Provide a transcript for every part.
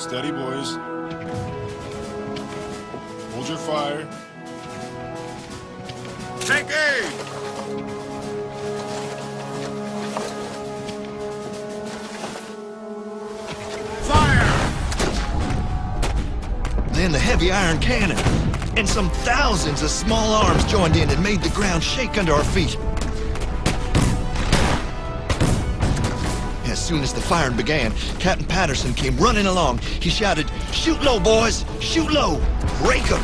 Steady, boys. Hold your fire. Take aim! Fire! Then the heavy iron cannon, and some thousands of small arms joined in and made the ground shake under our feet. As soon as the firing began, Captain Patterson came running along. He shouted, "Shoot low, boys! Shoot low! Break 'em!"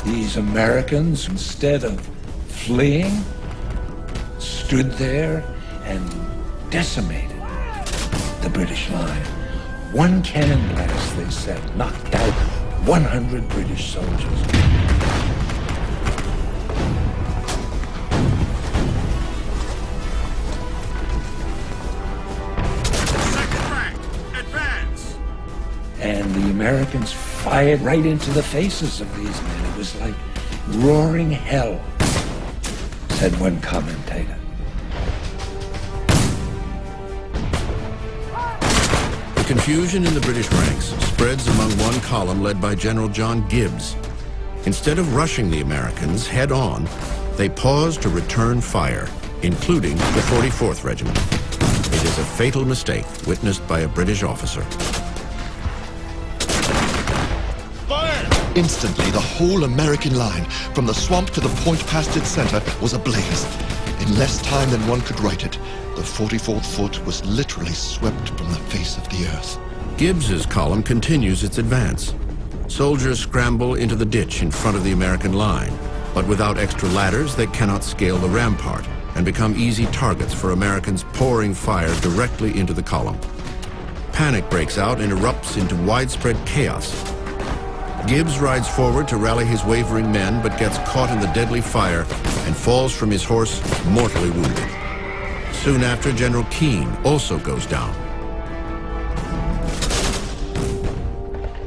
These Americans, instead of fleeing, stood there and decimated the British line. One cannon blast, they said, knocked out 100 British soldiers. And the Americans fired right into the faces of these men. It was like roaring hell, said one commentator. The confusion in the British ranks spreads among one column led by General John Gibbs. Instead of rushing the Americans head on, they pause to return fire, including the 44th Regiment. It is a fatal mistake witnessed by a British officer. Instantly, the whole American line, from the swamp to the point past its center, was ablaze. In less time than one could write it, the 44th Foot was literally swept from the face of the earth. Gibbs's column continues its advance. Soldiers scramble into the ditch in front of the American line, but without extra ladders, they cannot scale the rampart and become easy targets for Americans pouring fire directly into the column. Panic breaks out and erupts into widespread chaos. Gibbs rides forward to rally his wavering men, but gets caught in the deadly fire and falls from his horse, mortally wounded. Soon after, General Keane also goes down.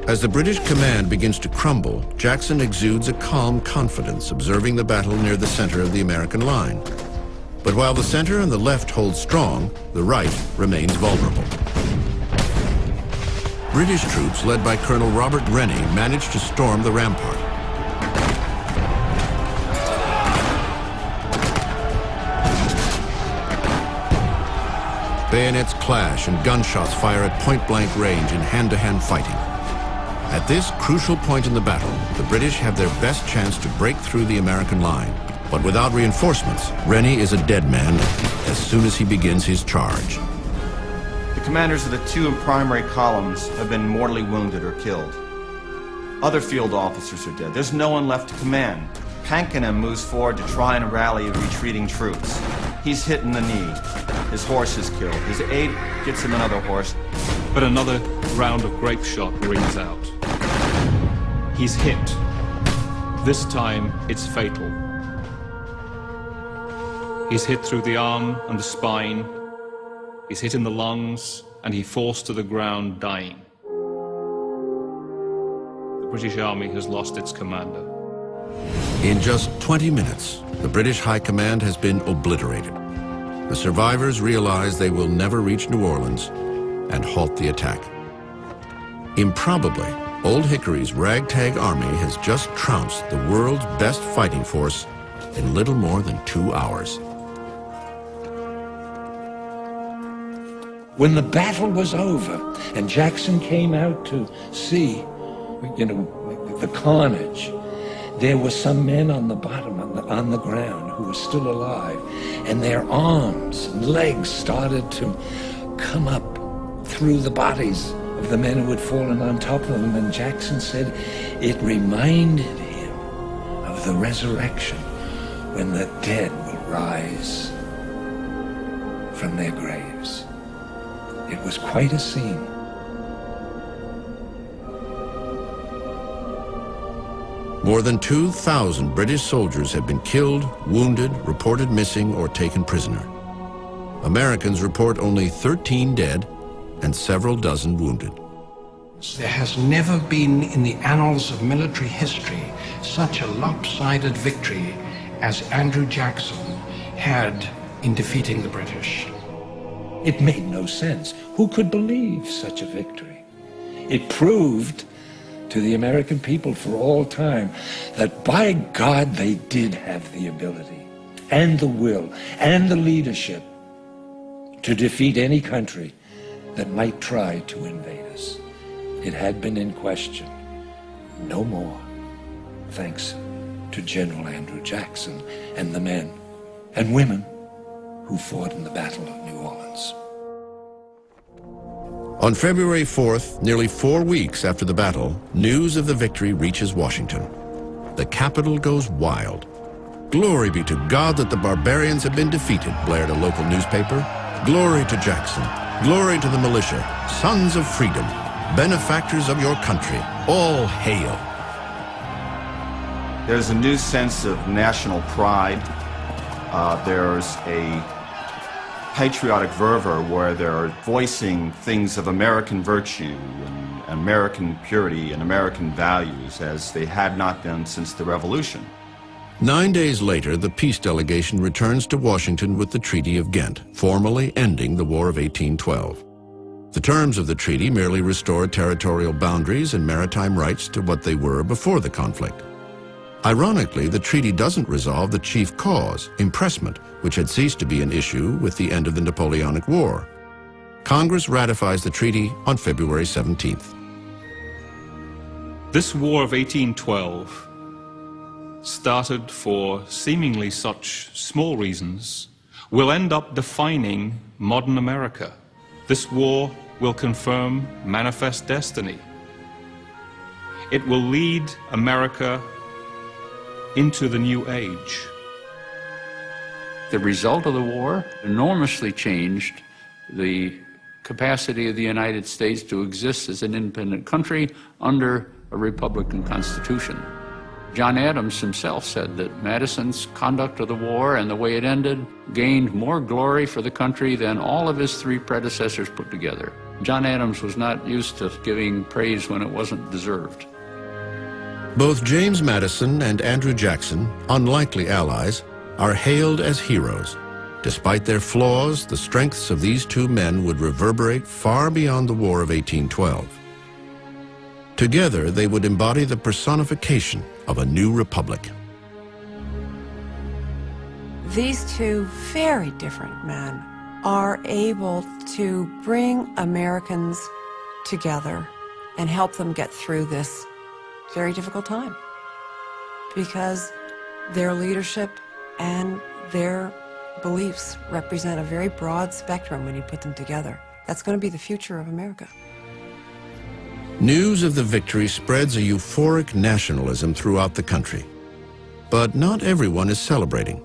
As the British command begins to crumble, Jackson exudes a calm confidence, observing the battle near the center of the American line. But while the center and the left hold strong, the right remains vulnerable. British troops, led by Colonel Robert Rennie, managed to storm the rampart. Bayonets clash and gunshots fire at point-blank range in hand-to-hand fighting. At this crucial point in the battle, the British have their best chance to break through the American line. But without reinforcements, Rennie is a dead man as soon as he begins his charge. The commanders of the two primary columns have been mortally wounded or killed. Other field officers are dead. There's no one left to command. Pakenham moves forward to try and rally retreating troops. He's hit in the knee. His horse is killed. His aide gets him another horse. But another round of grape shot rings out. He's hit. This time, it's fatal. He's hit through the arm and the spine. He's hit in the lungs, and he falls to the ground dying. The British Army has lost its commander. In just 20 minutes, the British High Command has been obliterated. The survivors realize they will never reach New Orleans and halt the attack. Improbably, Old Hickory's ragtag army has just trounced the world's best fighting force in little more than 2 hours. When the battle was over and Jackson came out to see, the carnage, there were some men on the bottom, on the ground, who were still alive, and their arms and legs started to come up through the bodies of the men who had fallen on top of them. And Jackson said it reminded him of the resurrection, when the dead will rise from their graves. It was quite a scene. More than 2,000 British soldiers have been killed, wounded, reported missing, or taken prisoner. Americans report only 13 dead and several dozen wounded. There has never been in the annals of military history such a lopsided victory as Andrew Jackson had in defeating the British. It made no sense. Who could believe such a victory? It proved to the American people for all time that, by God, they did have the ability and the will and the leadership to defeat any country that might try to invade us. It had been in question. No more, thanks to General Andrew Jackson and the men and women who fought in the Battle of New Orleans. On February 4th, nearly 4 weeks after the battle, news of the victory reaches Washington. The Capitol goes wild. "Glory be to God that the barbarians have been defeated," blared a local newspaper. "Glory to Jackson. Glory to the militia, sons of freedom, benefactors of your country. All hail." There's a new sense of national pride. There's a patriotic fervor where they're voicing things of American virtue and American purity and American values as they had not been since the Revolution. 9 days later, the peace delegation returns to Washington with the Treaty of Ghent, formally ending the War of 1812. The terms of the treaty merely restored territorial boundaries and maritime rights to what they were before the conflict. Ironically, the treaty doesn't resolve the chief cause, impressment, which had ceased to be an issue with the end of the Napoleonic War. Congress ratifies the treaty on February 17th. This War of 1812 started for seemingly such small reasons will end up defining modern America. This war will confirm manifest destiny. It will lead America into the new age. The result of the war enormously changed the capacity of the United States to exist as an independent country under a Republican Constitution. John Adams himself said that Madison's conduct of the war and the way it ended gained more glory for the country than all of his 3 predecessors put together. John Adams was not used to giving praise when it wasn't deserved. Both James Madison and Andrew Jackson, unlikely allies, are hailed as heroes. Despite their flaws, the strengths of these 2 men would reverberate far beyond the War of 1812. Together, they would embody the personification of a new republic. These 2 very different men are able to bring Americans together and help them get through this very difficult time, because their leadership and their beliefs represent a very broad spectrum when you put them together. That's going to be the future of America. News of the victory spreads a euphoric nationalism throughout the country. But not everyone is celebrating.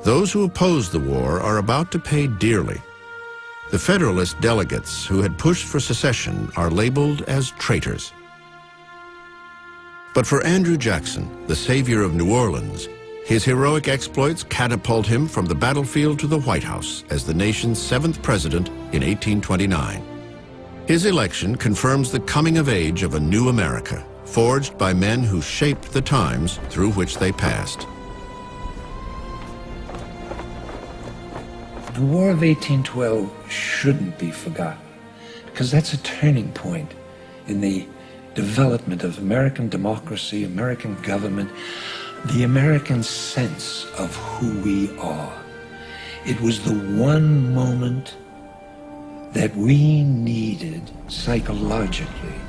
Those who oppose the war are about to pay dearly. The Federalist delegates who had pushed for secession are labeled as traitors. But for Andrew Jackson, the savior of New Orleans, his heroic exploits catapult him from the battlefield to the White House as the nation's 7th president in 1829. His election confirms the coming of age of a new America, forged by men who shaped the times through which they passed. The War of 1812 shouldn't be forgotten, because that's a turning point in the development of American democracy, American government, the American sense of who we are. It was the one moment that we needed psychologically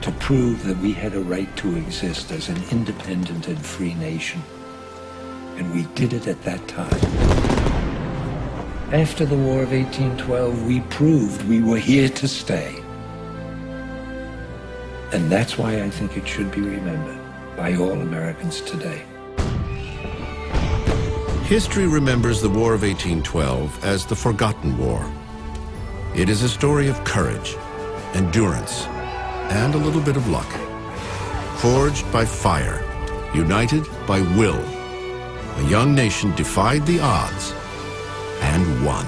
to prove that we had a right to exist as an independent and free nation. And we did it at that time. After the War of 1812, we proved we were here to stay. And that's why I think it should be remembered by all Americans today. History remembers the War of 1812 as the Forgotten War. It is a story of courage, endurance, and a little bit of luck. Forged by fire, united by will, a young nation defied the odds and won.